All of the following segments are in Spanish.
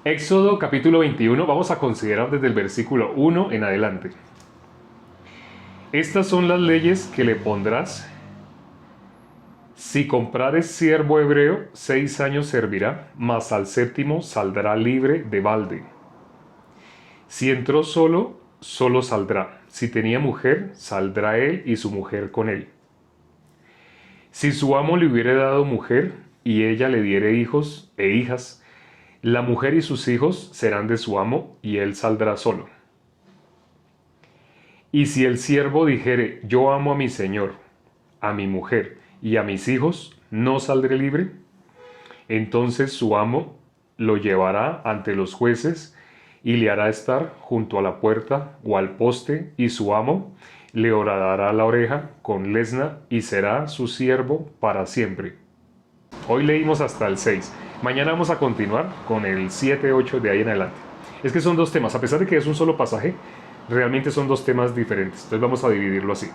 Éxodo capítulo 21, vamos a considerar desde el versículo 1 en adelante. Estas son las leyes que le pondrás. Si comprares siervo hebreo, 6 años servirá, mas al séptimo saldrá libre de balde. Si entró solo, solo saldrá. Si tenía mujer, saldrá él y su mujer con él. Si su amo le hubiere dado mujer, y ella le diere hijos e hijas, la mujer y sus hijos serán de su amo, y él saldrá solo. Y si el siervo dijere, yo amo a mi señor, a mi mujer y a mis hijos, ¿no saldré libre? Entonces su amo lo llevará ante los jueces y le hará estar junto a la puerta o al poste, y su amo le horadará la oreja con lesna y será su siervo para siempre. Hoy leímos hasta el 6. Mañana vamos a continuar con el 7, 8 de ahí en adelante. Es que son dos temas, a pesar de que es un solo pasaje, realmente son dos temas diferentes. Entonces vamos a dividirlo así.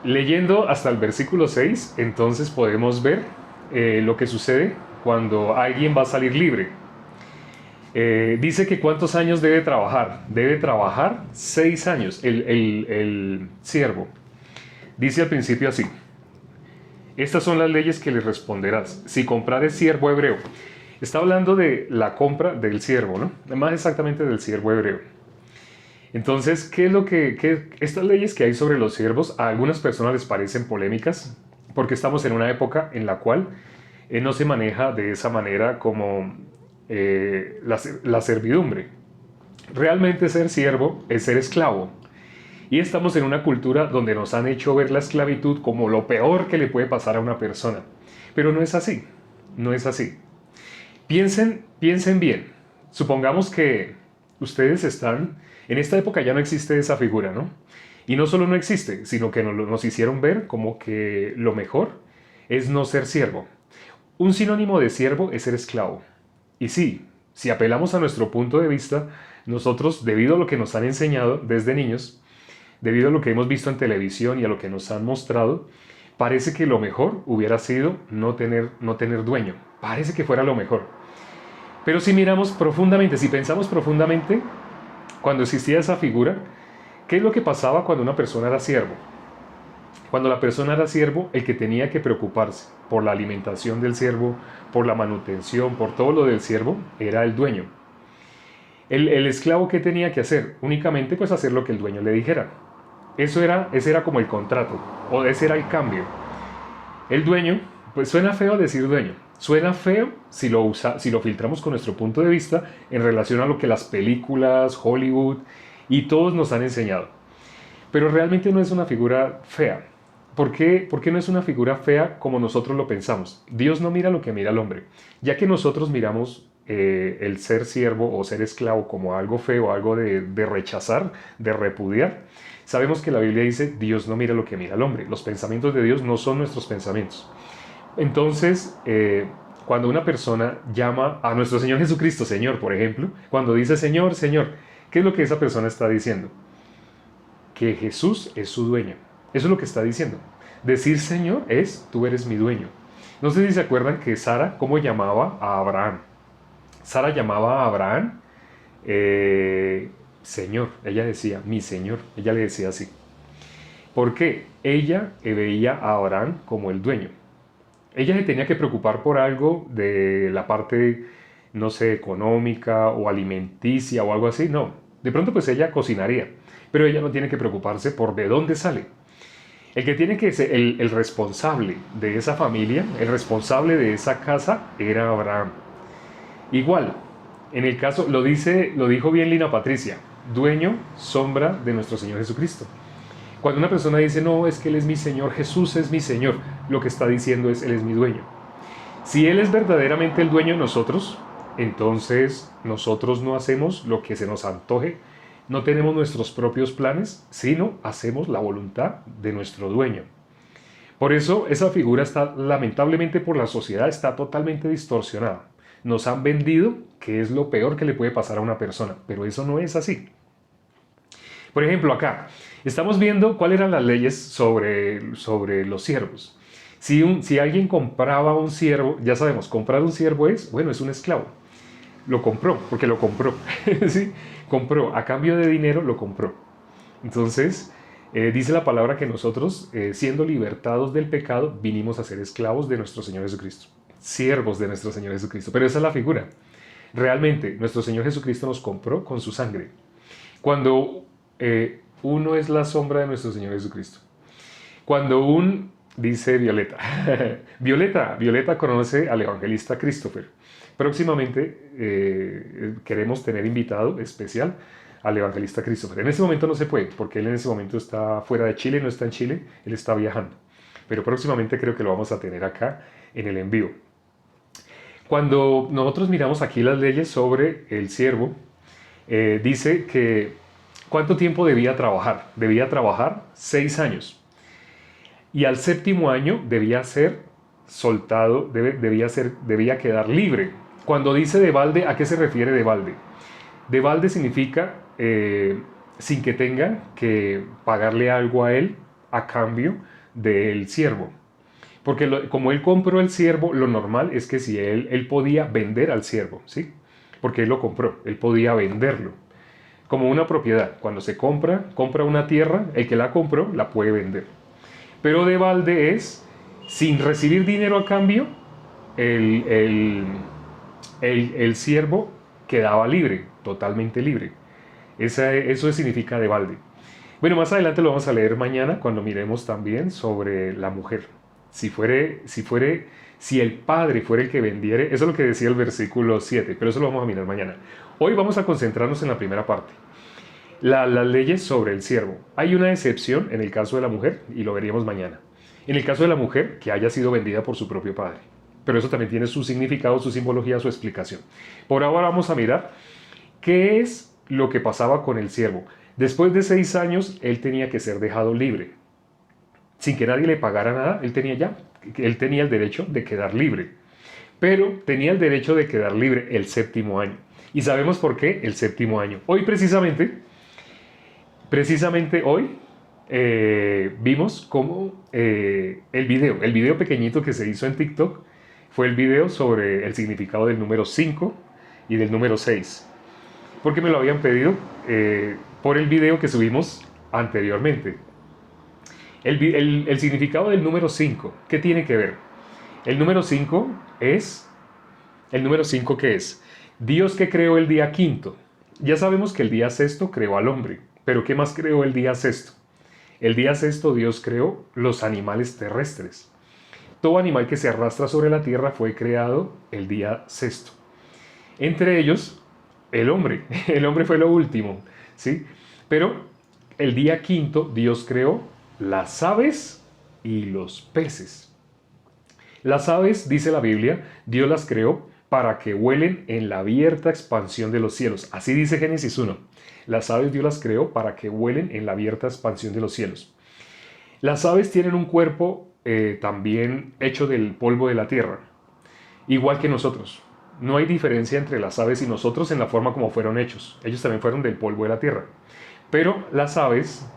Leyendo hasta el versículo 6, entonces podemos ver lo que sucede cuando alguien va a salir libre. Dice que cuántos años debe trabajar. Debe trabajar 6 años el siervo. Dice al principio así: estas son las leyes que le responderás si comprares siervo hebreo. Está hablando de la compra del siervo, ¿no? Más exactamente del siervo hebreo. Entonces, ¿qué es lo que estas leyes que hay sobre los siervos a algunas personas les parecen polémicas? Porque estamos en una época en la cual no se maneja de esa manera como la servidumbre. Realmente ser siervo es ser esclavo. Y estamos en una cultura donde nos han hecho ver la esclavitud como lo peor que le puede pasar a una persona. Pero no es así, no es así. Piensen bien. Supongamos que ustedes están... En esta época ya no existe esa figura, ¿no? Y no solo no existe, sino que nos hicieron ver como que lo mejor es no ser siervo. Un sinónimo de siervo es ser esclavo. Y sí, si apelamos a nuestro punto de vista, nosotros, debido a lo que nos han enseñado desde niños, debido a lo que hemos visto en televisión y a lo que nos han mostrado, parece que lo mejor hubiera sido no tener dueño. Parece que fuera lo mejor. Pero si miramos profundamente, si pensamos profundamente, cuando existía esa figura, ¿qué es lo que pasaba cuando una persona era siervo? Cuando la persona era siervo, el que tenía que preocuparse por la alimentación del siervo, por la manutención, por todo lo del siervo, era el dueño. El esclavo, ¿qué tenía que hacer? Únicamente pues hacer lo que el dueño le dijera. Ese era como el contrato, o ese era el cambio. El dueño, pues suena feo decir dueño. Suena feo si lo filtramos con nuestro punto de vista en relación a lo que las películas, Hollywood y todos nos han enseñado. Pero realmente no es una figura fea. ¿Por qué no es una figura fea como nosotros lo pensamos? Dios no mira lo que mira el hombre. Ya que nosotros miramos el ser siervo o ser esclavo como algo feo, algo de rechazar, de repudiar, sabemos que la Biblia dice, Dios no mira lo que mira el hombre. Los pensamientos de Dios no son nuestros pensamientos. Entonces, cuando una persona llama a nuestro Señor Jesucristo Señor, por ejemplo, cuando dice Señor, Señor, ¿qué es lo que esa persona está diciendo? Que Jesús es su dueño. Eso es lo que está diciendo. Decir Señor es, tú eres mi dueño. No sé si se acuerdan que Sara, ¿cómo llamaba a Abraham? Sara llamaba a Abraham Señor. Ella decía, mi Señor. Ella le decía así. ¿Por qué? Ella veía a Abraham como el dueño. Ella se tenía que preocupar por algo de la parte, no sé, económica o alimenticia o algo así. No, de pronto pues ella cocinaría, pero ella no tiene que preocuparse por de dónde sale. El que tiene que ser el responsable de esa familia, el responsable de esa casa, era Abraham. Igual, en el caso, lo dijo bien Lina Patricia, dueño, sombra de nuestro Señor Jesucristo. Cuando una persona dice, no, es que Él es mi Señor, Jesús es mi Señor, lo que está diciendo es, Él es mi dueño. Si Él es verdaderamente el dueño de nosotros, entonces nosotros no hacemos lo que se nos antoje, no tenemos nuestros propios planes, sino hacemos la voluntad de nuestro dueño. Por eso esa figura está, lamentablemente por la sociedad, está totalmente distorsionada. Nos han vendido que es lo peor que le puede pasar a una persona, pero eso no es así. Por ejemplo, acá estamos viendo cuáles eran las leyes sobre los siervos. Si alguien compraba un siervo, ya sabemos, comprar un siervo es, bueno, es un esclavo. Lo compró, porque lo compró. ¿Sí? Compró, a cambio de dinero lo compró. Entonces, dice la palabra que nosotros, siendo libertados del pecado, vinimos a ser esclavos de nuestro Señor Jesucristo. Siervos de nuestro Señor Jesucristo. Pero esa es la figura. Realmente, nuestro Señor Jesucristo nos compró con su sangre. Cuando uno es la sombra de nuestro Señor Jesucristo. Cuando dice Violeta, Violeta conoce al evangelista Christopher. Próximamente queremos tener invitado especial al evangelista Christopher. En ese momento no se puede, porque él en ese momento está fuera de Chile, no está en Chile, él está viajando. Pero próximamente creo que lo vamos a tener acá en el envío. Cuando nosotros miramos aquí las leyes sobre el siervo, dice que ¿cuánto tiempo debía trabajar? Debía trabajar 6 años. Y al 7.º año debía ser soltado, debía quedar libre. Cuando dice de balde, ¿a qué se refiere de balde? De balde significa sin que tenga que pagarle algo a él a cambio del siervo. Porque como él compró el siervo, lo normal es que si él podía vender al siervo, ¿sí? Porque él lo compró, él podía venderlo. Como una propiedad, cuando se compra una tierra, el que la compró la puede vender. Pero de balde es, sin recibir dinero a cambio, el siervo quedaba libre, totalmente libre. Eso significa de balde. Bueno, más adelante lo vamos a leer mañana cuando miremos también sobre la mujer. Si el padre fuera el que vendiere, eso es lo que decía el versículo 7, pero eso lo vamos a mirar mañana. Hoy vamos a concentrarnos en la primera parte. Las leyes sobre el siervo. Hay una excepción en el caso de la mujer, y lo veríamos mañana. En el caso de la mujer, que haya sido vendida por su propio padre. Pero eso también tiene su significado, su simbología, su explicación. Por ahora vamos a mirar qué es lo que pasaba con el siervo. Después de 6 años, él tenía que ser dejado libre. Sin que nadie le pagara nada, él tenía el derecho de quedar libre. Pero tenía el derecho de quedar libre el 7.º año. Y sabemos por qué el 7.º año. Hoy precisamente hoy vimos cómo el video pequeñito que se hizo en TikTok fue el video sobre el significado del número 5 y del número 6. Porque me lo habían pedido por el video que subimos anteriormente. El significado del número 5, ¿qué tiene que ver? El número 5 es... ¿El número 5 qué es? Dios que creó el día quinto. Ya sabemos que el día sexto creó al hombre, pero ¿qué más creó el día sexto? El día sexto Dios creó los animales terrestres. Todo animal que se arrastra sobre la tierra fue creado el día sexto. Entre ellos, el hombre. El hombre fue lo último, ¿sí? Pero el día quinto Dios creó las aves y los peces. Las aves, dice la Biblia, Dios las creó para que vuelen en la abierta expansión de los cielos. Así dice Génesis 1. Las aves Dios las creó para que vuelen en la abierta expansión de los cielos. Las aves tienen un cuerpo también hecho del polvo de la tierra, igual que nosotros. No hay diferencia entre las aves y nosotros en la forma como fueron hechos. Ellos también fueron del polvo de la tierra. Pero las aves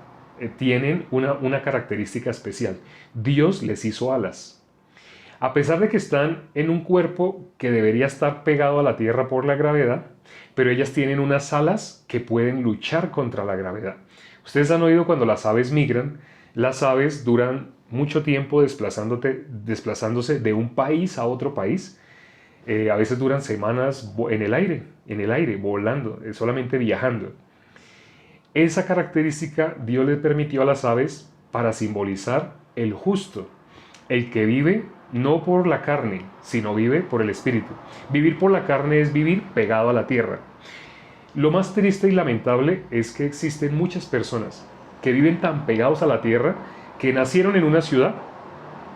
tienen una característica especial. Dios les hizo alas. A pesar de que están en un cuerpo que debería estar pegado a la tierra por la gravedad, pero ellas tienen unas alas que pueden luchar contra la gravedad. Ustedes han oído cuando las aves migran, las aves duran mucho tiempo desplazándose de un país a otro país. A veces duran semanas en el aire, volando, solamente viajando. Esa característica Dios le permitió a las aves para simbolizar el justo, el que vive no por la carne, sino vive por el espíritu. Vivir por la carne es vivir pegado a la tierra. Lo más triste y lamentable es que existen muchas personas que viven tan pegados a la tierra que nacieron en una ciudad,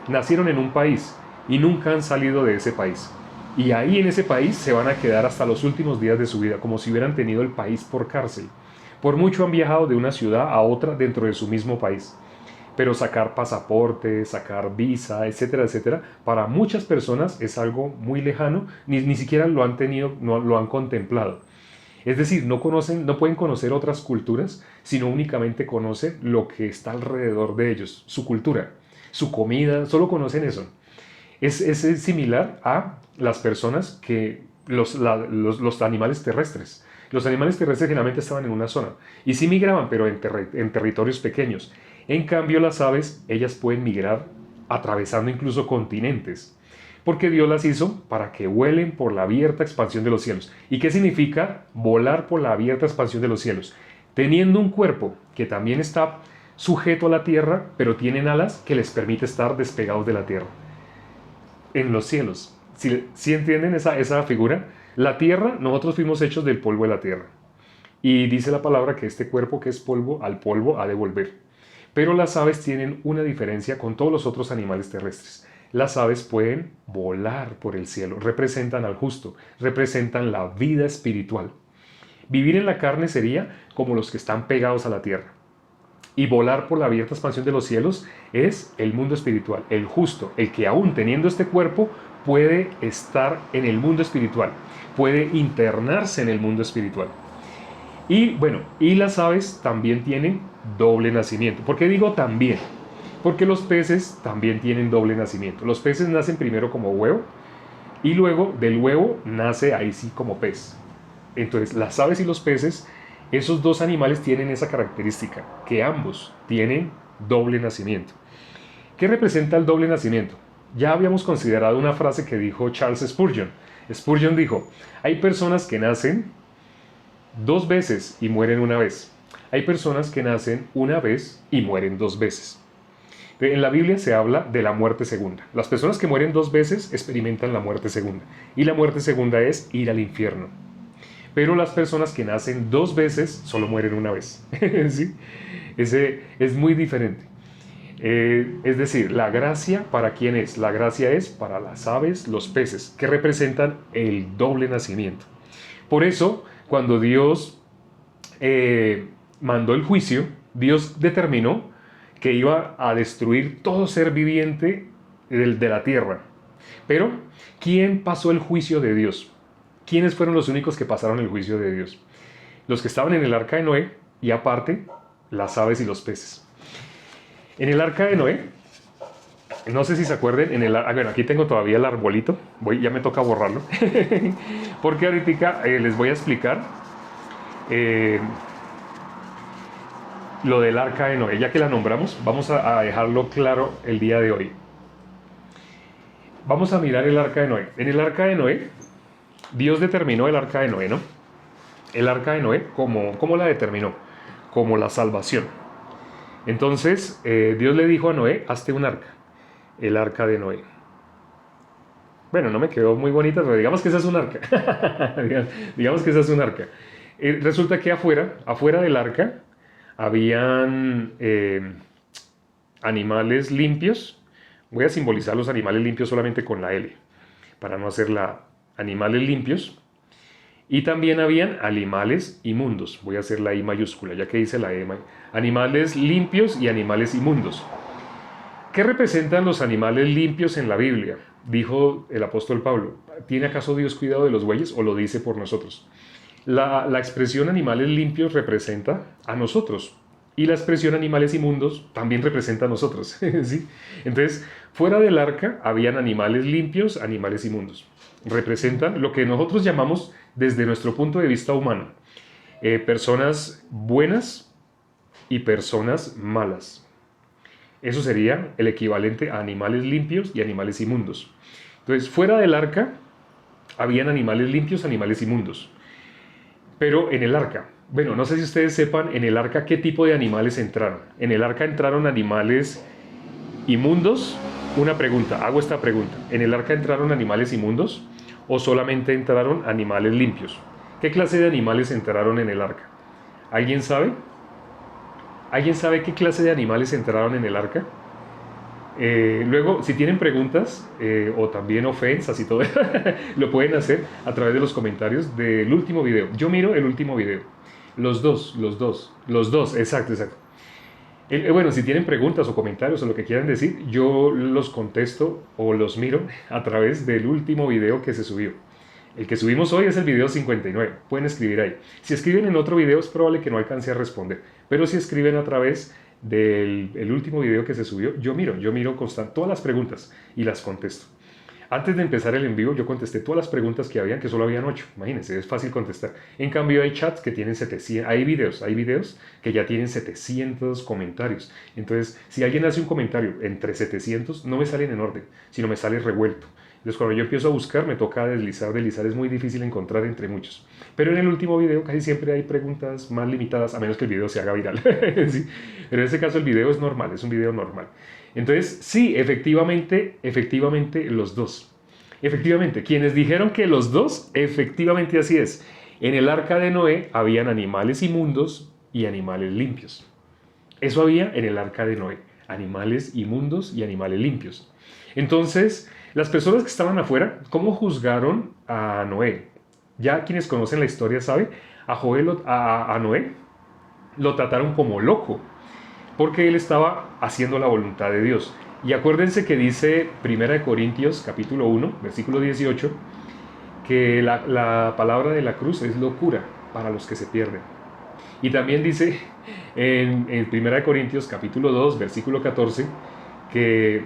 nacieron en un país y nunca han salido de ese país. Y ahí en ese país se van a quedar hasta los últimos días de su vida, como si hubieran tenido el país por cárcel. Por mucho han viajado de una ciudad a otra dentro de su mismo país. Pero sacar pasaporte, sacar visa, etcétera, etcétera, para muchas personas es algo muy lejano, ni siquiera lo han tenido, no lo han contemplado. Es decir, no pueden conocer otras culturas, sino únicamente conocen lo que está alrededor de ellos, su cultura. su comida, solo conocen eso. Es similar a las personas que los animales terrestres. Los animales terrestres generalmente estaban en una zona y sí migraban, pero en territorios pequeños. En cambio, las aves, ellas pueden migrar atravesando incluso continentes, porque Dios las hizo para que vuelen por la abierta expansión de los cielos. ¿Y qué significa volar por la abierta expansión de los cielos? Teniendo un cuerpo que también está sujeto a la tierra, pero tienen alas que les permite estar despegados de la tierra, en los cielos. ¿Sí entienden esa figura? La tierra, nosotros fuimos hechos del polvo de la tierra. Y dice la palabra que este cuerpo que es polvo, al polvo ha de volver. Pero las aves tienen una diferencia con todos los otros animales terrestres. Las aves pueden volar por el cielo, representan al justo, representan la vida espiritual. Vivir en la carne sería como los que están pegados a la tierra. Y volar por la abierta expansión de los cielos es el mundo espiritual, el justo, el que aún teniendo este cuerpo puede estar en el mundo espiritual, puede internarse en el mundo espiritual. Y bueno, y las aves también tienen doble nacimiento. ¿Por qué digo también? Porque los peces también tienen doble nacimiento. Los peces nacen primero como huevo y luego del huevo nace ahí sí como pez. Entonces las aves y los peces, esos dos animales tienen esa característica, que ambos tienen doble nacimiento. ¿Qué representa el doble nacimiento? Ya habíamos considerado una frase que dijo Charles Spurgeon. Spurgeon dijo, hay personas que nacen 2 veces y mueren una vez. Hay personas que nacen una vez y mueren 2 veces. En la Biblia se habla de la muerte segunda. Las personas que mueren 2 veces experimentan la muerte segunda. Y la muerte segunda es ir al infierno. Pero las personas que nacen 2 veces solo mueren una vez. ¿Sí? Ese es muy diferente. Es decir, la gracia, ¿para quién es? La gracia es para las aves, los peces, que representan el doble nacimiento. Por eso, cuando Dios mandó el juicio, Dios determinó que iba a destruir todo ser viviente de la tierra. Pero, ¿quién pasó el juicio de Dios? ¿Quiénes fueron los únicos que pasaron el juicio de Dios? Los que estaban en el arca de Noé y aparte, las aves y los peces. En el arca de Noé, no sé si se acuerden, bueno, aquí tengo todavía el arbolito, ya me toca borrarlo, porque ahorita les voy a explicar lo del arca de Noé. Ya que la nombramos, vamos a dejarlo claro el día de hoy. Vamos a mirar el arca de Noé. En el arca de Noé, Dios determinó el arca de Noé, ¿no? El arca de Noé, ¿cómo la determinó? Como la salvación. Entonces, Dios le dijo a Noé, hazte un arca, el arca de Noé. Bueno, no me quedó muy bonita, pero digamos que esa es un arca. Digamos que esa es un arca. Resulta que afuera del arca, habían animales limpios. Voy a simbolizar los animales limpios solamente con la L, para no hacer la animales limpios. Y también habían animales inmundos. Voy a hacer la I mayúscula, ya que dice la E. Animales limpios y animales inmundos. ¿Qué representan los animales limpios en la Biblia? Dijo el apóstol Pablo. ¿Tiene acaso Dios cuidado de los bueyes o lo dice por nosotros? La expresión animales limpios representa a nosotros. Y la expresión animales inmundos también representa a nosotros. ¿Sí? Entonces, fuera del arca habían animales limpios, animales inmundos. Representan lo que nosotros llamamos, desde nuestro punto de vista humano, personas buenas y personas malas. Eso sería el equivalente a animales limpios y animales inmundos. Entonces, fuera del arca habían animales limpios, animales inmundos. Pero en el arca, bueno, no sé si ustedes sepan, en el arca qué tipo de animales entraron. En el arca entraron animales inmundos. Una pregunta, hago esta pregunta. ¿En el arca entraron animales inmundos o solamente entraron animales limpios? ¿Qué clase de animales entraron en el arca? ¿Alguien sabe? ¿Alguien sabe qué clase de animales entraron en el arca? Luego, si tienen preguntas o también ofensas y todo, lo pueden hacer a través de los comentarios del último video. Yo miro el último video. Los dos, exacto. Bueno, si tienen preguntas o comentarios o lo que quieran decir, yo los contesto o los miro a través del último video que se subió. El que subimos hoy es el video 59, pueden escribir ahí. Si escriben en otro video es probable que no alcance a responder, pero si escriben a través del el último video que se subió, yo miro todas las preguntas y las contesto. Antes de empezar el en vivo, yo contesté todas las preguntas que habían, que solo habían 8. Imagínense, es fácil contestar. En cambio, hay chats que tienen 700, hay videos que ya tienen 700 comentarios. Entonces, si alguien hace un comentario entre 700, no me salen en orden, sino me sale revuelto. Entonces, cuando yo empiezo a buscar, me toca deslizar, es muy difícil encontrar entre muchos. Pero en el último video casi siempre hay preguntas más limitadas, a menos que el video se haga viral. Sí. Pero en este caso el video es normal, es un video normal. Entonces, sí, efectivamente los dos. Efectivamente, quienes dijeron que los dos, efectivamente así es. En el arca de Noé habían animales inmundos y animales limpios. Eso había en el arca de Noé, animales inmundos y animales limpios. Entonces, las personas que estaban afuera, ¿cómo juzgaron a Noé? Ya quienes conocen la historia saben, a Noé lo trataron como loco, porque él estaba haciendo la voluntad de Dios. Y acuérdense que dice 1 Corintios capítulo 1, versículo 18, que la palabra de la cruz es locura para los que se pierden. Y también dice en 1 Corintios capítulo 2, versículo 14, que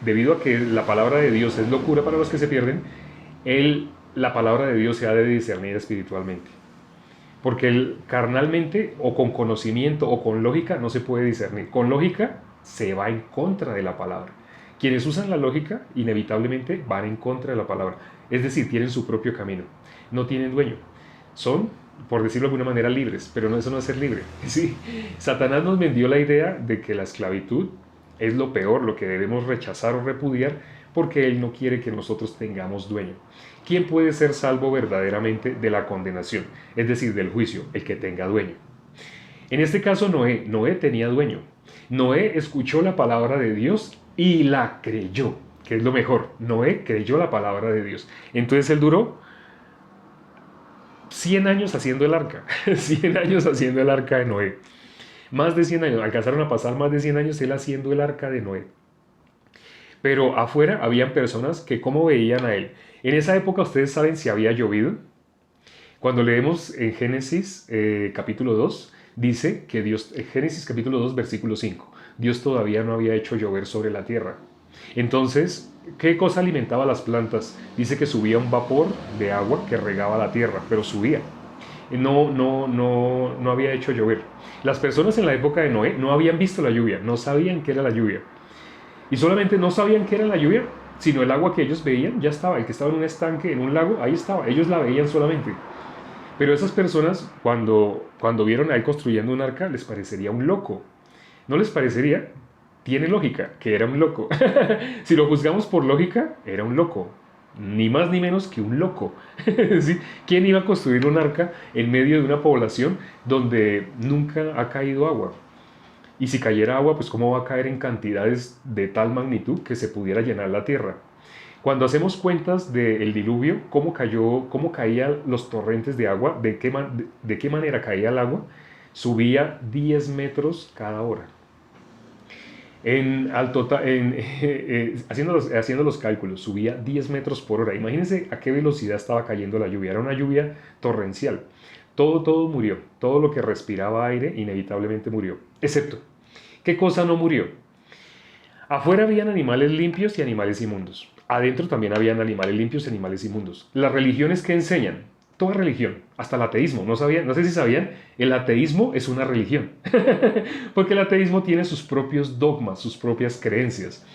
debido a que la palabra de Dios es locura para los que se pierden, la palabra de Dios se ha de discernir espiritualmente. Porque carnalmente o con conocimiento o con lógica no se puede discernir. Con lógica se va en contra de la palabra. Quienes usan la lógica inevitablemente van en contra de la palabra. Es decir, tienen su propio camino. No tienen dueño. Son, por decirlo de alguna manera, libres. Pero eso no es ser libre. ¿Sí? Satanás nos vendió la idea de que la esclavitud es lo peor, lo que debemos rechazar o repudiar, porque él no quiere que nosotros tengamos dueño. ¿Quién puede ser salvo verdaderamente de la condenación? Es decir, del juicio, el que tenga dueño. En este caso Noé tenía dueño. Noé escuchó la palabra de Dios y la creyó, que es lo mejor. Noé creyó la palabra de Dios. Entonces él duró 100 años haciendo el arca. 100 años haciendo el arca de Noé. Más de 100 años. Alcanzaron a pasar más de 100 años él haciendo el arca de Noé. Pero afuera habían personas que cómo veían a él. En esa época ustedes saben si había llovido. Cuando leemos en Génesis capítulo 2, dice que Dios, Génesis capítulo 2 versículo 5, Dios todavía no había hecho llover sobre la tierra. Entonces, ¿qué cosa alimentaba las plantas? Dice que subía un vapor de agua que regaba la tierra, pero subía. No había hecho llover. Las personas en la época de Noé no habían visto la lluvia, no sabían qué era la lluvia. Y solamente no sabían qué era la lluvia, sino el agua que ellos veían, ya estaba. El que estaba en un estanque, en un lago, ahí estaba. Ellos la veían solamente. Pero esas personas, cuando vieron a él construyendo un arca, les parecería un loco. ¿No les parecería? Tiene lógica, que era un loco. Si lo juzgamos por lógica, era un loco. Ni más ni menos que un loco. ¿Sí? ¿Quién iba a construir un arca en medio de una población donde nunca ha caído agua? Y si cayera agua, pues cómo va a caer en cantidades de tal magnitud que se pudiera llenar la tierra. Cuando hacemos cuentas del diluvio, cómo caían los torrentes de agua, de qué manera caía el agua, subía 10 metros cada hora. Haciendo los cálculos, subía 10 metros por hora. Imagínense a qué velocidad estaba cayendo la lluvia. Era una lluvia torrencial. Todo murió. Todo lo que respiraba aire inevitablemente murió. Excepto, ¿qué cosa no murió? Afuera habían animales limpios y animales inmundos. Adentro también habían animales limpios y animales inmundos. Las religiones que enseñan, toda religión, hasta el ateísmo, no sé si sabían, el ateísmo es una religión. Porque el ateísmo tiene sus propios dogmas, sus propias creencias.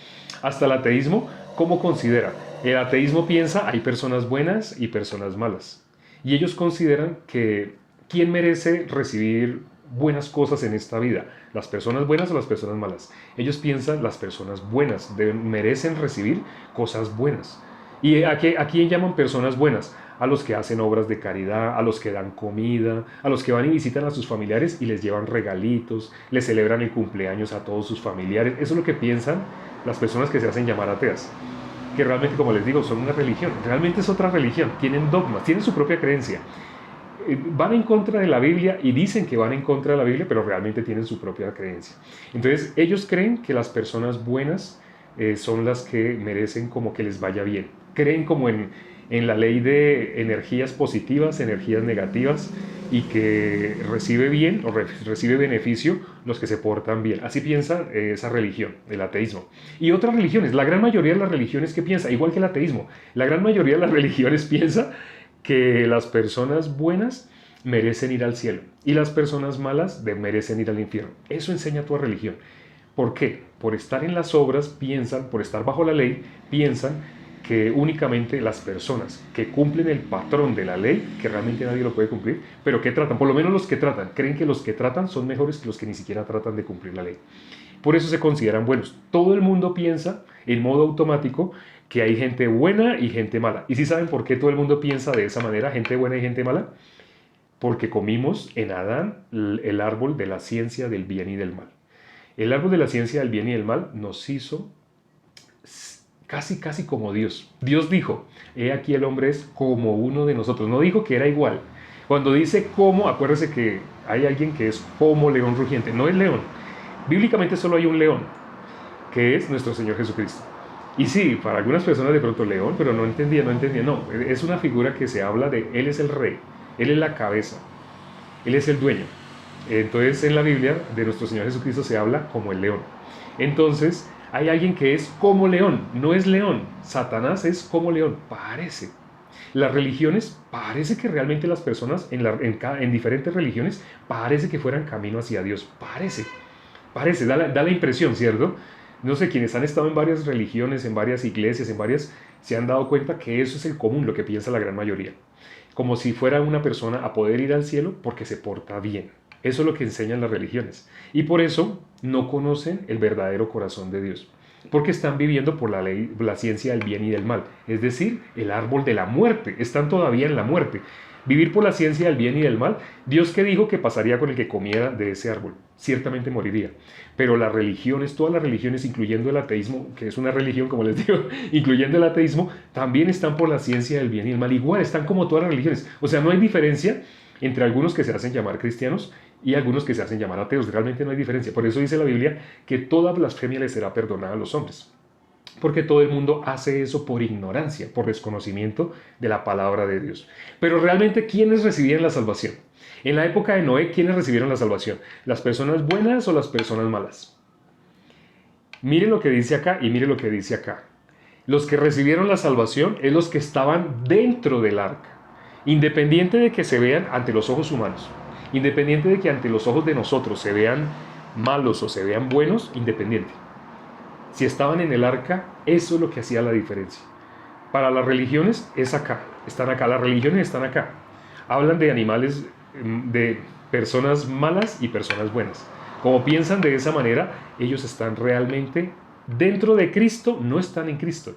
Hasta el ateísmo, ¿cómo considera? El ateísmo piensa, hay personas buenas y personas malas. Y ellos consideran que ¿quién merece recibir buenas cosas en esta vida? ¿Las personas buenas o las personas malas? Ellos piensan las personas buenas merecen recibir cosas buenas. ¿Y a quién llaman personas buenas? A los que hacen obras de caridad, a los que dan comida, a los que van y visitan a sus familiares y les llevan regalitos, les celebran el cumpleaños a todos sus familiares. Eso es lo que piensan las personas que se hacen llamar ateas. Que realmente, como les digo, son una religión. Realmente es otra religión. Tienen dogmas, tienen su propia creencia. Van en contra de la Biblia y dicen que van en contra de la Biblia, pero realmente tienen su propia creencia. Entonces, ellos creen que las personas buenas son las que merecen como que les vaya bien. Creen como en en la ley de energías positivas, energías negativas, y que recibe bien o recibe beneficio los que se portan bien. Así piensa esa religión, el ateísmo. Y otras religiones, la gran mayoría de las religiones que piensa, igual que el ateísmo, la gran mayoría de las religiones piensa que las personas buenas merecen ir al cielo y las personas malas merecen ir al infierno. Eso enseña tu religión. ¿Por qué? Por estar en las obras piensan, por estar bajo la ley, piensan que únicamente las personas que cumplen el patrón de la ley, que realmente nadie lo puede cumplir, pero que tratan, por lo menos los que tratan, creen que los que tratan son mejores que los que ni siquiera tratan de cumplir la ley. Por eso se consideran buenos. Todo el mundo piensa en modo automático que hay gente buena y gente mala. ¿Y sí saben por qué todo el mundo piensa de esa manera, gente buena y gente mala? Porque comimos en Adán el árbol de la ciencia del bien y del mal. El árbol de la ciencia del bien y del mal nos hizo casi como Dios. Dios dijo, he aquí el hombre es como uno de nosotros. No dijo que era igual. Cuando dice como, acuérdese que hay alguien que es como león rugiente. No es león. Bíblicamente solo hay un león, que es nuestro Señor Jesucristo. Y sí, para algunas personas de pronto león, pero no entendía. No, es una figura que se habla de, él es el rey, él es la cabeza, él es el dueño. Entonces en la Biblia de nuestro Señor Jesucristo se habla como el león. Entonces hay alguien que es como león, no es león. Satanás es como león, parece. Las religiones, parece que realmente las personas en diferentes religiones, parece que fueran camino hacia Dios, parece, da la impresión, ¿cierto? No sé, quienes han estado en varias religiones, en varias iglesias, se han dado cuenta que eso es el común, lo que piensa la gran mayoría. Como si fuera una persona a poder ir al cielo porque se porta bien. Eso es lo que enseñan las religiones. Y por eso no conocen el verdadero corazón de Dios. Porque están viviendo por la ley, la ciencia del bien y del mal. Es decir, el árbol de la muerte. Están todavía en la muerte. Vivir por la ciencia del bien y del mal. Dios que dijo que pasaría con el que comiera de ese árbol. Ciertamente moriría. Pero las religiones, todas las religiones, incluyendo el ateísmo, que es una religión, como les digo, incluyendo el ateísmo, también están por la ciencia del bien y del mal. Igual, están como todas las religiones. O sea, no hay diferencia entre algunos que se hacen llamar cristianos y algunos que se hacen llamar ateos. Realmente no hay diferencia. Por eso dice la Biblia que toda blasfemia le será perdonada a los hombres. Porque todo el mundo hace eso por ignorancia, por desconocimiento de la palabra de Dios. Pero realmente, ¿quiénes recibían la salvación? En la época de Noé, ¿quiénes recibieron la salvación? ¿Las personas buenas o las personas malas? Mire lo que dice acá y mire lo que dice acá. Los que recibieron la salvación es los que estaban dentro del arca. Independiente de que se vean ante los ojos humanos, independiente de que ante los ojos de nosotros se vean malos o se vean buenos, independiente. Si estaban en el arca, eso es lo que hacía la diferencia. Para las religiones es acá, están acá, las religiones están acá. Hablan de animales, de personas malas y personas buenas. Como piensan de esa manera, ellos están realmente dentro de Cristo, no están en Cristo.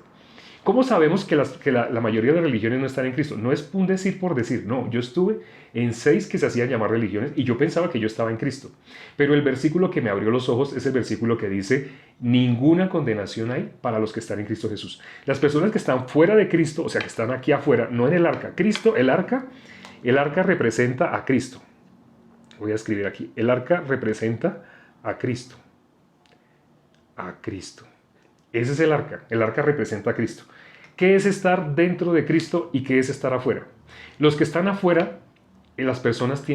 ¿Cómo sabemos que la mayoría de las religiones no están en Cristo? No es un decir por decir, no. Yo estuve en 6 que se hacían llamar religiones y yo pensaba que yo estaba en Cristo. Pero el versículo que me abrió los ojos es el versículo que dice, ninguna condenación hay para los que están en Cristo Jesús. Las personas que están fuera de Cristo, o sea, que están aquí afuera, no en el arca. Cristo, el arca representa a Cristo. Voy a escribir aquí, el arca representa a Cristo. A Cristo. Ese es el arca representa a Cristo. ¿Qué es estar dentro de Cristo y qué es estar afuera? Los que están afuera, las personas que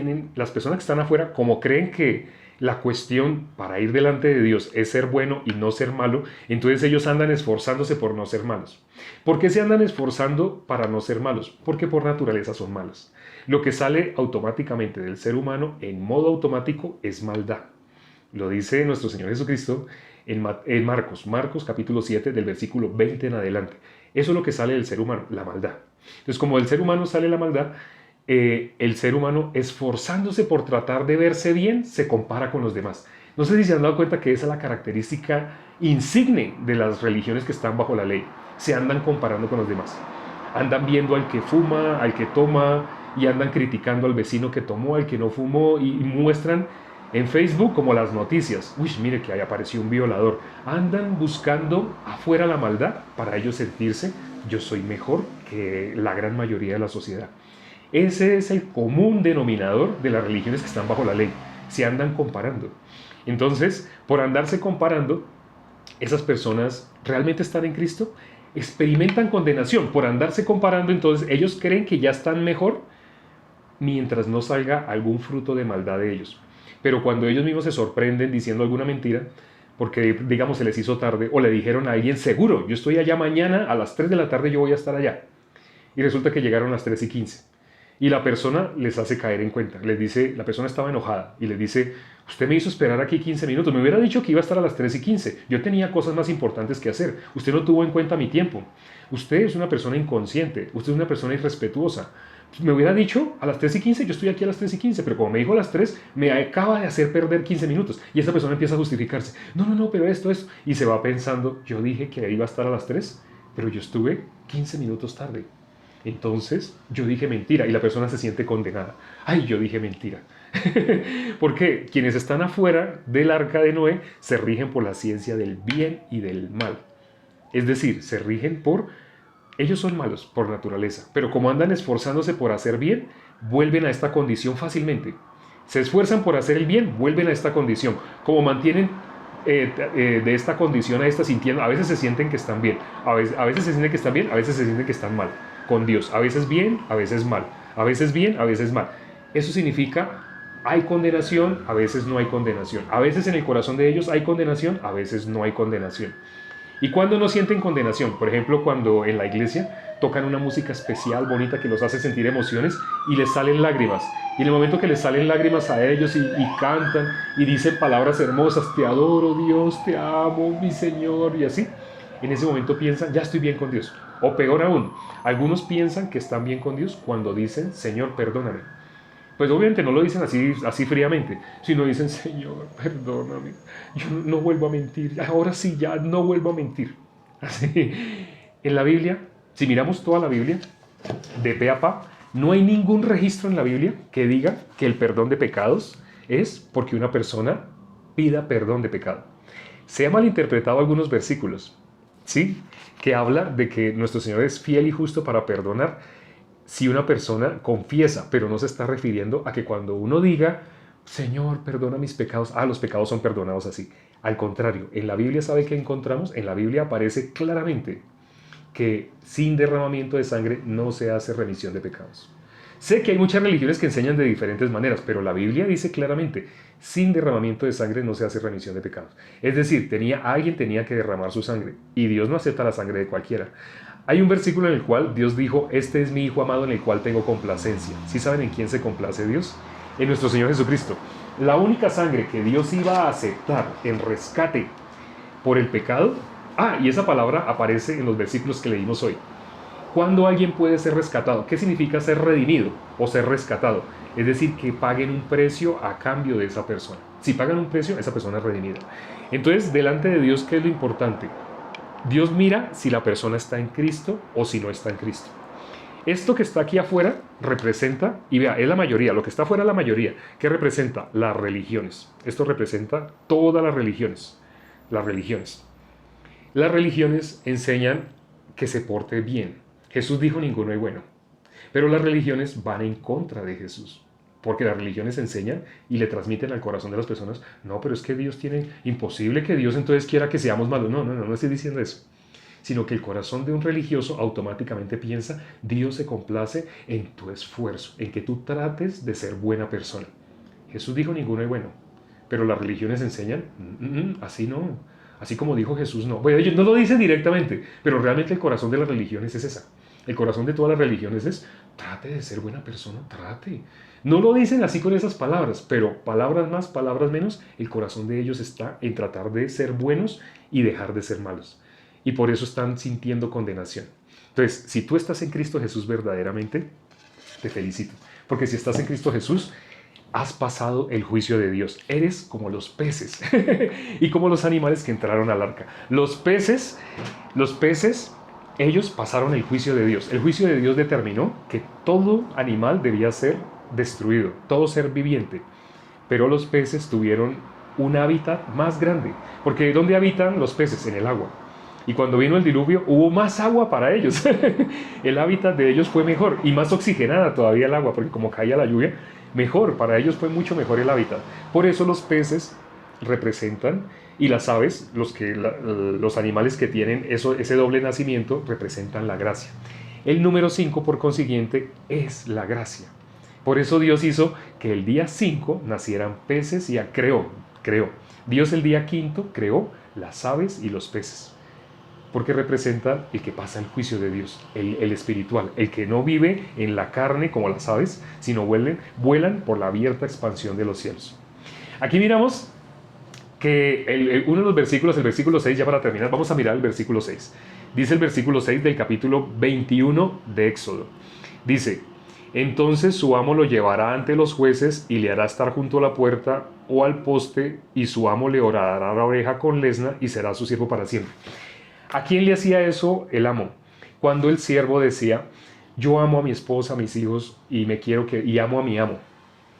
están afuera, como creen que la cuestión para ir delante de Dios es ser bueno y no ser malo, entonces ellos andan esforzándose por no ser malos. ¿Por qué se andan esforzando para no ser malos? Porque por naturaleza son malos. Lo que sale automáticamente del ser humano en modo automático es maldad. Lo dice nuestro Señor Jesucristo en Marcos capítulo 7 del versículo 20 en adelante. Eso es lo que sale del ser humano, la maldad. Entonces, como del ser humano sale la maldad, el ser humano esforzándose por tratar de verse bien, se compara con los demás. No sé si se han dado cuenta que esa es la característica insigne de las religiones que están bajo la ley. Se andan comparando con los demás. Andan viendo al que fuma, al que toma, y andan criticando al vecino que tomó, al que no fumó, y muestran en Facebook como las noticias. Uy, mire que ahí apareció un violador. Andan buscando afuera la maldad para ellos sentirse, yo soy mejor que la gran mayoría de la sociedad. Ese es el común denominador de las religiones que están bajo la ley. Se andan comparando. Entonces, por andarse comparando, esas personas realmente están en Cristo. experimentan condenación por andarse comparando, entonces ellos creen que ya están mejor mientras no salga algún fruto de maldad de ellos. Pero cuando ellos mismos se sorprenden diciendo alguna mentira, porque digamos se les hizo tarde, o le dijeron a alguien, seguro, yo estoy allá mañana a las 3 de la tarde, yo voy a estar allá. Y resulta que llegaron a las 3:15. Y la persona les hace caer en cuenta. Les dice, la persona estaba enojada y les dice, usted me hizo esperar aquí 15 minutos, me hubiera dicho que iba a estar a las 3:15. Yo tenía cosas más importantes que hacer. Usted no tuvo en cuenta mi tiempo. Usted es una persona inconsciente, usted es una persona irrespetuosa. Me hubiera dicho a las 3:15, yo estoy aquí a las 3:15, pero como me dijo a las 3, me acaba de hacer perder 15 minutos. Y esa persona empieza a justificarse. No, pero esto. Y se va pensando, yo dije que iba a estar a las 3, pero yo estuve 15 minutos tarde. Entonces yo dije mentira y la persona se siente condenada. Ay, yo dije mentira. Porque quienes están afuera del arca de Noé se rigen por la ciencia del bien y del mal. Es decir, se rigen por... Ellos son malos por naturaleza, pero como andan esforzándose por hacer bien, vuelven a esta condición fácilmente. Se esfuerzan por hacer el bien, vuelven a esta condición. Como mantienen de esta condición a esta sintiendo, a veces se sienten que están bien, a veces se sienten que están bien, a veces se sienten que están mal con Dios, a veces bien, a veces mal, a veces bien, a veces mal. Eso significa, hay condenación, a veces no hay condenación, a veces en el corazón de ellos hay condenación, a veces no hay condenación. ¿Y cuando no sienten condenación? Por ejemplo, cuando en la iglesia tocan una música especial, bonita, que los hace sentir emociones y les salen lágrimas. Y en el momento que les salen lágrimas a ellos y cantan y dicen palabras hermosas, te adoro Dios, te amo mi Señor, y así, en ese momento piensan, ya estoy bien con Dios. O peor aún, algunos piensan que están bien con Dios cuando dicen, Señor, perdóname. Pues obviamente no lo dicen así fríamente, sino dicen, Señor, perdóname, yo no vuelvo a mentir, ahora sí ya no vuelvo a mentir. Así, en la Biblia, si miramos toda la Biblia, de pe a pa, no hay ningún registro en la Biblia que diga que el perdón de pecados es porque una persona pida perdón de pecado. Se han malinterpretado algunos versículos, ¿sí? Que habla de que nuestro Señor es fiel y justo para perdonar si una persona confiesa, pero no se está refiriendo a que cuando uno diga, Señor, perdona mis pecados, los pecados son perdonados así. Al contrario, en la Biblia, ¿sabe qué encontramos? En la Biblia aparece claramente que sin derramamiento de sangre no se hace remisión de pecados. Sé que hay muchas religiones que enseñan de diferentes maneras, pero la Biblia dice claramente, sin derramamiento de sangre no se hace remisión de pecados. Es decir, alguien tenía que derramar su sangre, y Dios no acepta la sangre de cualquiera. Hay un versículo en el cual Dios dijo, este es mi Hijo amado en el cual tengo complacencia. ¿Sí saben en quién se complace Dios? En nuestro Señor Jesucristo. La única sangre que Dios iba a aceptar en rescate por el pecado, y esa palabra aparece en los versículos que leímos hoy. ¿Cuándo alguien puede ser rescatado? ¿Qué significa ser redimido o ser rescatado? Es decir, que paguen un precio a cambio de esa persona. Si pagan un precio, esa persona es redimida. Entonces, delante de Dios, ¿qué es lo importante? Dios mira si la persona está en Cristo o si no está en Cristo. Esto que está aquí afuera representa, y vea, es la mayoría, lo que está afuera es la mayoría. ¿Qué representa? Las religiones. Esto representa todas las religiones. Las religiones. Las religiones enseñan que se porte bien. Jesús dijo, ninguno es bueno. Pero las religiones van en contra de Jesús. Porque las religiones enseñan y le transmiten al corazón de las personas, no, pero es que Dios tiene, imposible que Dios entonces quiera que seamos malos. No estoy diciendo eso. Sino que el corazón de un religioso automáticamente piensa, Dios se complace en tu esfuerzo, en que tú trates de ser buena persona. Jesús dijo, ninguno es bueno. Pero las religiones enseñan, así no. Así como dijo Jesús, no. Bueno, ellos no lo dicen directamente, pero realmente el corazón de las religiones es esa. El corazón de todas las religiones es, trate de ser buena persona, trate. No lo dicen así con esas palabras, pero palabras más, palabras menos, el corazón de ellos está en tratar de ser buenos y dejar de ser malos. Y por eso están sintiendo condenación. Entonces, si tú estás en Cristo Jesús verdaderamente, te felicito. Porque si estás en Cristo Jesús, has pasado el juicio de Dios. Eres como los peces y como los animales que entraron al arca. Los peces, ellos pasaron el juicio de Dios. El juicio de Dios determinó que todo animal debía ser destruido, todo ser viviente. Pero los peces tuvieron un hábitat más grande. Porque ¿dónde habitan los peces? En el agua. Y cuando vino el diluvio, hubo más agua para ellos. El hábitat de ellos fue mejor y más oxigenada todavía el agua, porque como caía la lluvia, mejor, para ellos fue mucho mejor el hábitat. Por eso los peces representan Y las aves, los animales que tienen ese doble nacimiento, representan la gracia. El número 5, por consiguiente, es la gracia. Por eso Dios hizo que el día 5 nacieran peces y creó. Dios el día quinto creó las aves y los peces, porque representa el que pasa el juicio de Dios, el espiritual, el que no vive en la carne como las aves, sino vuelan por la abierta expansión de los cielos. Aquí miramos que uno de los versículos, el versículo 6, ya para terminar, vamos a mirar el versículo 6. Dice el versículo 6 del capítulo 21 de Éxodo. Dice: entonces su amo lo llevará ante los jueces y le hará estar junto a la puerta o al poste, y su amo le orará la oreja con lesna y será su siervo para siempre. ¿A quién le hacía eso el amo? Cuando el siervo decía: yo amo a mi esposa, a mis hijos, y amo a mi amo.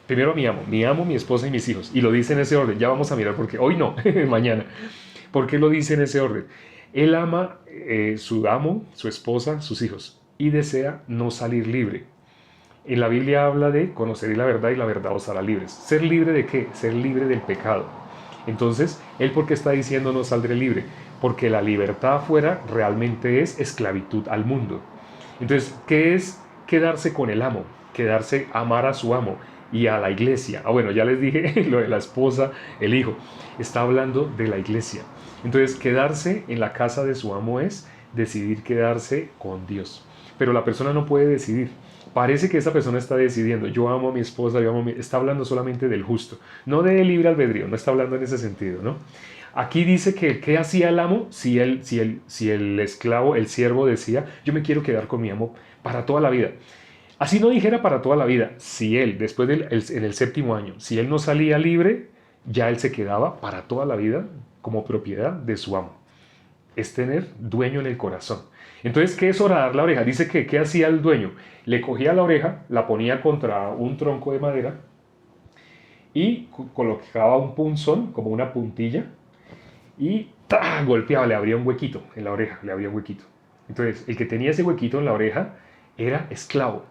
Primero a mi amo, mi esposa y mis hijos. Y lo dice en ese orden. Ya vamos a mirar por qué. Hoy no, mañana. ¿Por qué lo dice en ese orden? Él ama su amo, su esposa, sus hijos, y desea no salir libre. En la Biblia habla de conocer la verdad y la verdad os hará libres. ¿Ser libre de qué? Ser libre del pecado. Entonces, ¿él por qué está diciendo no saldré libre? Porque la libertad afuera realmente es esclavitud al mundo. Entonces, ¿qué es quedarse con el amo? Quedarse, amar a su amo y a la iglesia. Bueno, ya les dije lo de la esposa, el hijo. Está hablando de la iglesia. Entonces, quedarse en la casa de su amo es decidir quedarse con Dios. Pero la persona no puede decidir. Parece que esa persona está decidiendo: yo amo a mi esposa, está hablando solamente del justo, no de libre albedrío, no está hablando en ese sentido, ¿no? Aquí dice que ¿qué hacía el amo? Si el esclavo, el siervo decía: yo me quiero quedar con mi amo para toda la vida. Así no dijera para toda la vida, si él, después en el séptimo año, si él no salía libre, ya él se quedaba para toda la vida como propiedad de su amo. Es tener dueño en el corazón. Entonces, ¿qué es horadar la oreja? Dice que ¿qué hacía el dueño? Le cogía la oreja, la ponía contra un tronco de madera y colocaba un punzón, como una puntilla, y golpeaba, le abría un huequito en la oreja, le abría un huequito. Entonces, el que tenía ese huequito en la oreja era esclavo.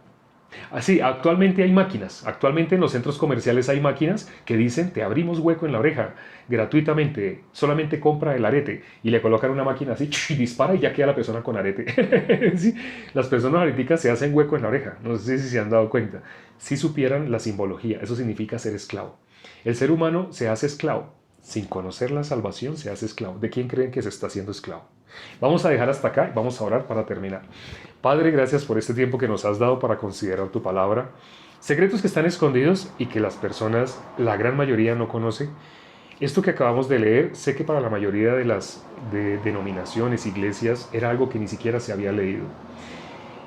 Así, actualmente hay máquinas, actualmente en los centros comerciales hay máquinas que dicen: te abrimos hueco en la oreja gratuitamente, solamente compra el arete, y le colocan una máquina así y dispara y ya queda la persona con arete. ¿Sí? Las personas ahorita se hacen hueco en la oreja, no sé si se han dado cuenta. Si supieran la simbología, eso significa ser esclavo. El ser humano se hace esclavo, sin conocer la salvación se hace esclavo. ¿De quién creen que se está haciendo esclavo? Vamos a dejar hasta acá y vamos a orar para terminar. Padre, gracias por este tiempo que nos has dado para considerar tu palabra. Secretos que están escondidos y que las personas, la gran mayoría, no conocen. Esto que acabamos de leer, sé que para la mayoría de las denominaciones, iglesias, era algo que ni siquiera se había leído.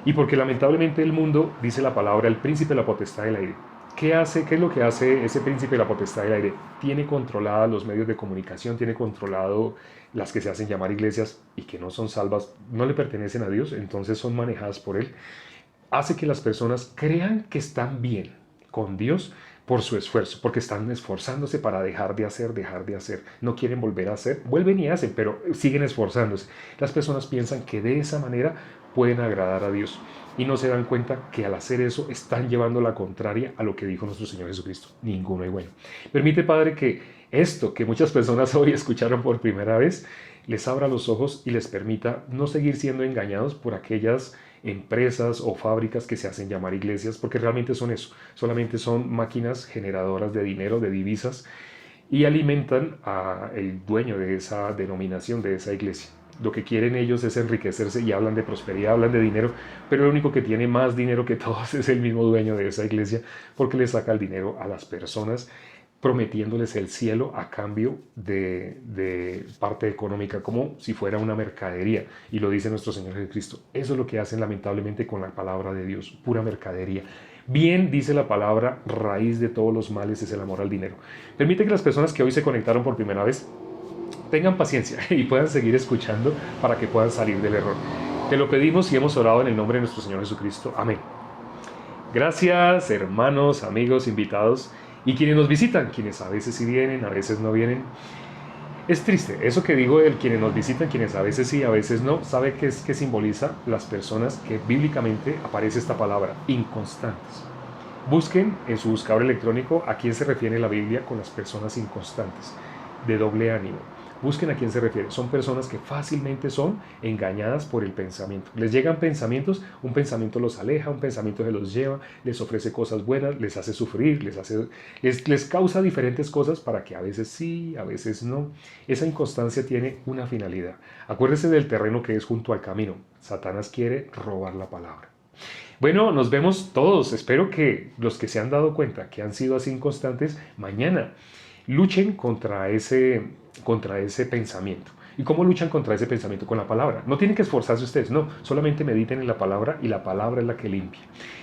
Y porque lamentablemente el mundo, dice la palabra, el príncipe de la potestad del aire. ¿Qué es lo que hace ese príncipe de la potestad del aire? Tiene controlada los medios de comunicación, tiene controlado las que se hacen llamar iglesias y que no son salvas, no le pertenecen a Dios, entonces son manejadas por él. Hace que las personas crean que están bien con Dios por su esfuerzo, porque están esforzándose para dejar de hacer. No quieren volver a hacer, vuelven y hacen, pero siguen esforzándose. Las personas piensan que de esa manera pueden agradar a Dios y no se dan cuenta que al hacer eso están llevando la contraria a lo que dijo nuestro Señor Jesucristo. Ninguno es bueno. Permite, Padre, que esto que muchas personas hoy escucharon por primera vez les abra los ojos y les permita no seguir siendo engañados por aquellas empresas o fábricas que se hacen llamar iglesias, porque realmente son eso, solamente son máquinas generadoras de dinero, de divisas, y alimentan al dueño de esa denominación, de esa iglesia. Lo que quieren ellos es enriquecerse y hablan de prosperidad, hablan de dinero, pero el único que tiene más dinero que todos es el mismo dueño de esa iglesia, porque le saca el dinero a las personas, prometiéndoles el cielo a cambio de parte económica, como si fuera una mercadería. Y lo dice nuestro Señor Jesucristo. Eso es lo que hacen lamentablemente con la palabra de Dios, pura mercadería. Bien dice la palabra: raíz de todos los males es el amor al dinero. Permite que las personas que hoy se conectaron por primera vez tengan paciencia y puedan seguir escuchando para que puedan salir del error. Te lo pedimos y hemos orado en el nombre de nuestro Señor Jesucristo. Amén. Gracias, hermanos, amigos, invitados y quienes nos visitan, quienes a veces sí vienen, a veces no vienen. Es triste, eso que digo de quienes nos visitan, quienes a veces sí, a veces no, ¿sabe qué simboliza? Las personas que bíblicamente aparece esta palabra: inconstantes. Busquen en su buscador electrónico a quién se refiere la Biblia con las personas inconstantes, de doble ánimo. Busquen a quién se refiere. Son personas que fácilmente son engañadas por el pensamiento. Les llegan pensamientos, un pensamiento los aleja, un pensamiento se los lleva, les ofrece cosas buenas, les hace sufrir, les causa diferentes cosas para que a veces sí, a veces no. Esa inconstancia tiene una finalidad. Acuérdese del terreno que es junto al camino. Satanás quiere robar la palabra. Bueno, nos vemos todos. Espero que los que se han dado cuenta que han sido así inconstantes, mañana luchen contra ese pensamiento. ¿Y cómo luchan contra ese pensamiento? Con la palabra. No tienen que esforzarse ustedes, no. Solamente mediten en la palabra y la palabra es la que limpia.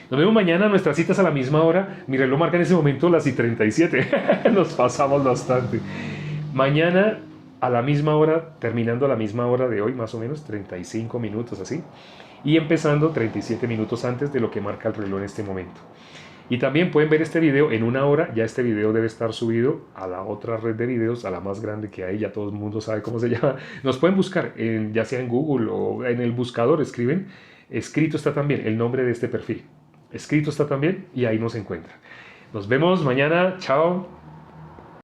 Nos vemos mañana. Nuestras citas a la misma hora. Mi reloj marca en ese momento las y 37. Nos pasamos bastante. Mañana a la misma hora, terminando a la misma hora de hoy, más o menos, 35 minutos así. Y empezando 37 minutos antes de lo que marca el reloj en este momento. Y también pueden ver este video en una hora. Ya este video debe estar subido a la otra red de videos, a la más grande que hay. Ya todo el mundo sabe cómo se llama. Nos pueden buscar, ya sea en Google o en el buscador, escriben. Escrito está también el nombre de este perfil. Escrito está también y ahí nos encuentran. Nos vemos mañana. Chao.